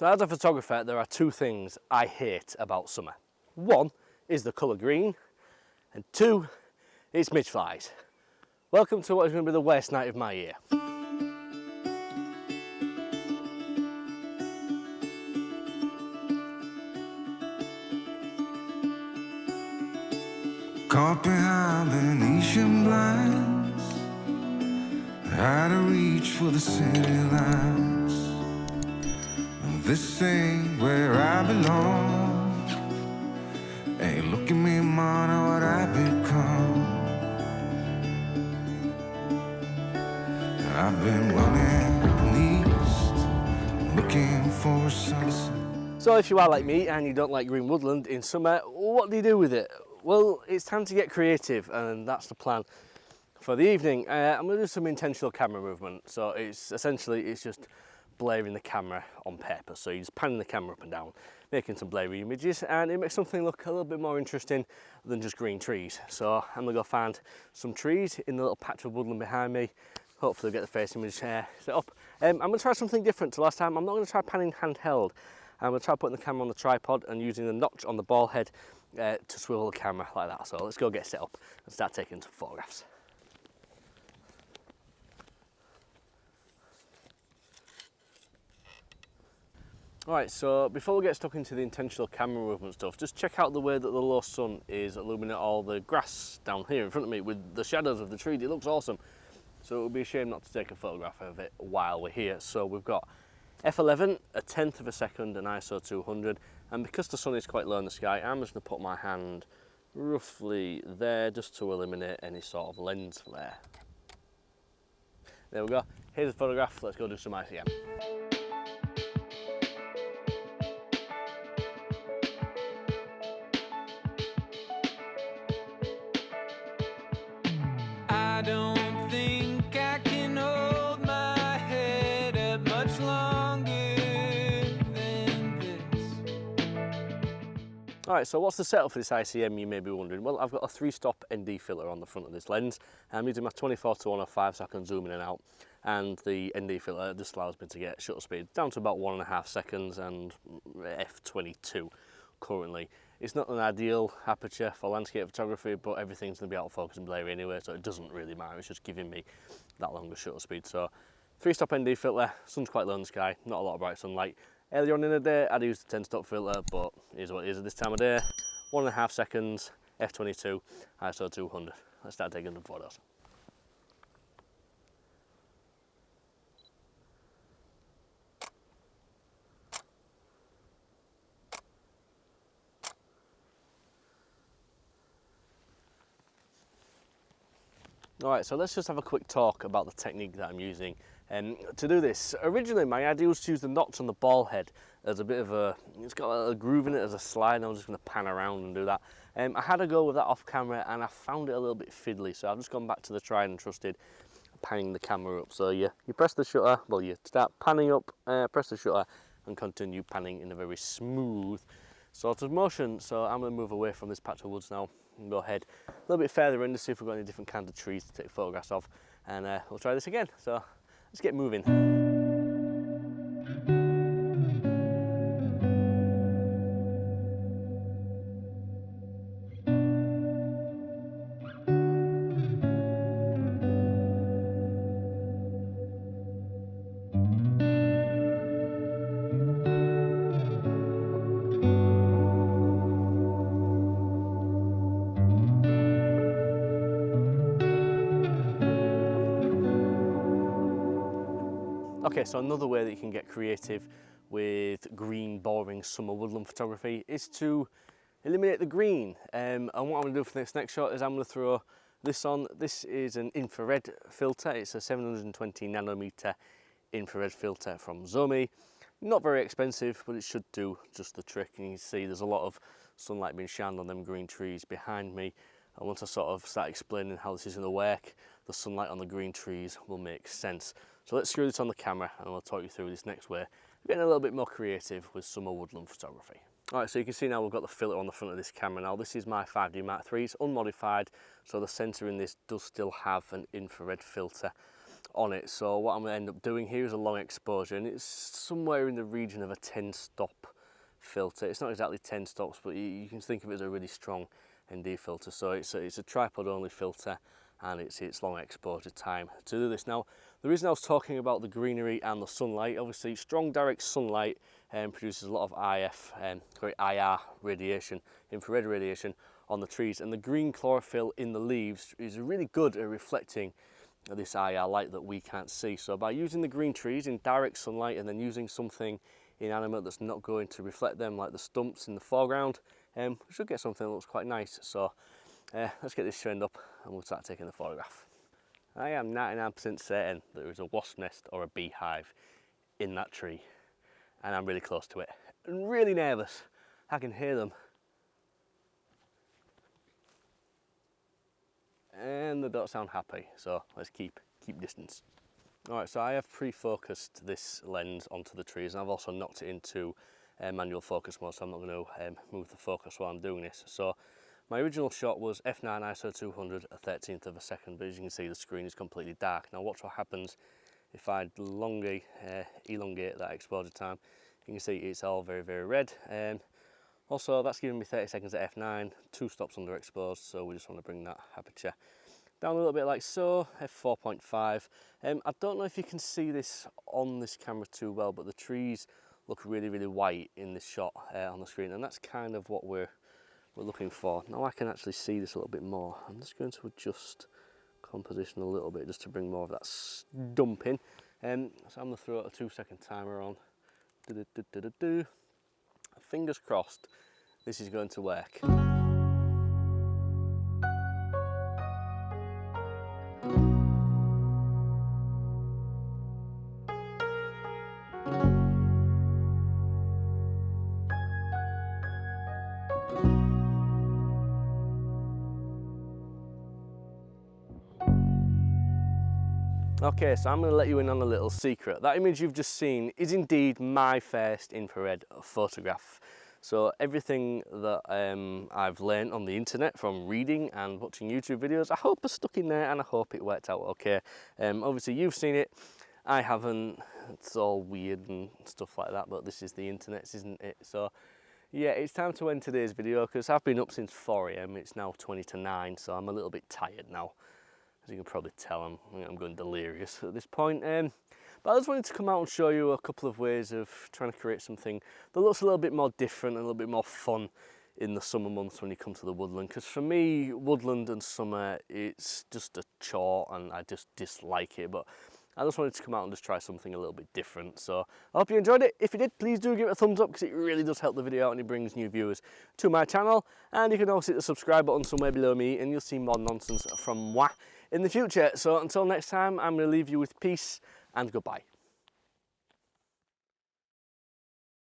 So as a photographer, there are two things I hate about summer. One is the colour green, and two, it's midge flies. Welcome to what is going to be the worst night of my year. Caught behind Venetian blinds, out of reach for the city lights. This ain't where I belong. Hey, look at me, man, what I've become. I've been running east, looking for a sunset. So if you are like me and you don't like green woodland in summer, what do you do with it? Well, it's time to get creative, and that's the plan for the evening. I'm going to do some intentional camera movement. So it's just blurring the camera on purpose. So you're just panning the camera up and down, making some blurry images, and it makes something look a little bit more interesting than just green trees. So I'm going to go find some trees in the little patch of woodland behind me. Hopefully get the face image set up. I'm going to try something different to last time. I'm not going to try panning handheld. I'm going to try putting the camera on the tripod and using the notch on the ball head to swivel the camera like that. So let's go get set up and start taking some photographs. Alright, so before we get stuck into the intentional camera movement stuff, just check out the way that the low sun is illuminating all the grass down here in front of me with the shadows of the trees. It looks awesome. So it would be a shame not to take a photograph of it while we're here. So we've got f11, a tenth of a second, and ISO 200, and because the sun is quite low in the sky, I'm just going to put my hand roughly there just to eliminate any sort of lens flare. There we go, here's the photograph, let's go do some ICM. I don't think I can hold my head up much longer than this. Alright, so what's the setup for this ICM, you may be wondering? Well, I've got a 3-stop ND filter on the front of this lens. I'm using my 24 to 105 so I can zoom in and out. And the ND filter just allows me to get shutter speed down to about 1.5 seconds and f22 currently. It's not an ideal aperture for landscape photography, but everything's going to be out of focus and blurry anyway, so it doesn't really matter. It's just giving me that longer shutter speed. So 3-stop ND filter, sun's quite low in the sky, not a lot of bright sunlight. Earlier on in the day, I'd use the 10-stop filter, but here's what it is at this time of day. 1.5 seconds, f22, ISO 200. Let's start taking some photos. Alright, so let's just have a quick talk about the technique that I'm using to do this. Originally, my idea was to use the notch on the ball head as a bit of a, it's got a groove in it as a slide, and I'm just going to pan around and do that. I had a go with that off camera and I found it a little bit fiddly, so I've just gone back to the tried and trusted panning the camera up. So you press the shutter, well you start panning up, press the shutter and continue panning in a very smooth sort of motion. So I'm going to move away from this patch of woods now and go ahead a little bit further in to see if we've got any different kinds of trees to take photographs of, and we'll try this again. So let's get moving. Okay, so another way that you can get creative with green, boring summer woodland photography is to eliminate the green. And what I'm going to do for this next shot is I'm going to throw this on. This is an infrared filter. It's a 720 nanometer infrared filter from Zomie. Not very expensive, but it should do just the trick. And you can see there's a lot of sunlight being shined on them green trees behind me. And once I sort of start explaining how this is going to work, the sunlight on the green trees will make sense. So let's screw this on the camera and I'll talk you through this next way. Getting a little bit more creative with summer woodland photography. Alright, so you can see now we've got the filter on the front of this camera now. This is my 5D Mark III, it's unmodified, so the sensor in this does still have an infrared filter on it. So what I'm going to end up doing here is a long exposure, and it's somewhere in the region of a 10 stop filter. It's not exactly 10 stops, but you can think of it as a really strong ND filter. So it's a tripod only filter, and it's long exposure time to do this. Now, the reason I was talking about the greenery and the sunlight, obviously strong direct sunlight produces a lot of IR radiation, infrared radiation on the trees, and the green chlorophyll in the leaves is really good at reflecting this IR light that we can't see. So by using the green trees in direct sunlight and then using something inanimate that's not going to reflect them, like the stumps in the foreground, we should get something that looks quite nice. So let's get this trained up and we'll start taking the photograph. I am 99% certain that there is a wasp nest or a beehive in that tree, and I'm really close to it. I'm really nervous. I can hear them. And they don't sound happy, so let's keep distance. Alright, so I have pre-focused this lens onto the trees, and I've also knocked it into manual focus mode, so I'm not going to move the focus while I'm doing this. So my original shot was f9 ISO 200 a 13th of a second, but as you can see the screen is completely dark. Now watch what happens if I elongate that exposure time. You can see it's all very, very red. Also, that's giving me 30 seconds at f9, 2 stops underexposed, so we just want to bring that aperture down a little bit like so, f4.5. I don't know if you can see this on this camera too well, but the trees look really, really white in this shot on the screen, and that's kind of what we're looking for. Now I can actually see this a little bit more. I'm just going to adjust composition a little bit just to bring more of that stump in. So I'm going to throw a 2-second timer on. Fingers crossed this is going to work. Okay, so I'm going to let you in on a little secret. That image you've just seen is indeed my first infrared photograph. So everything that I've learned on the internet from reading and watching YouTube videos, I hope are stuck in there, and I hope it worked out okay. Obviously you've seen it, I haven't. It's all weird and stuff like that, but this is the internet, isn't it? So yeah, it's time to end today's video because I've been up since 4 AM. It's now 20 to 9, so I'm a little bit tired now. As you can probably tell, I'm going delirious at this point. But I just wanted to come out and show you a couple of ways of trying to create something that looks a little bit more different and a little bit more fun in the summer months when you come to the woodland. Because for me, woodland and summer, it's just a chore and I just dislike it. But I just wanted to come out and just try something a little bit different. So I hope you enjoyed it. If you did, please do give it a thumbs up because it really does help the video out and it brings new viewers to my channel. And you can also hit the subscribe button somewhere below me and you'll see more nonsense from moi in the future. So until next time, I'm going to leave you with peace and goodbye.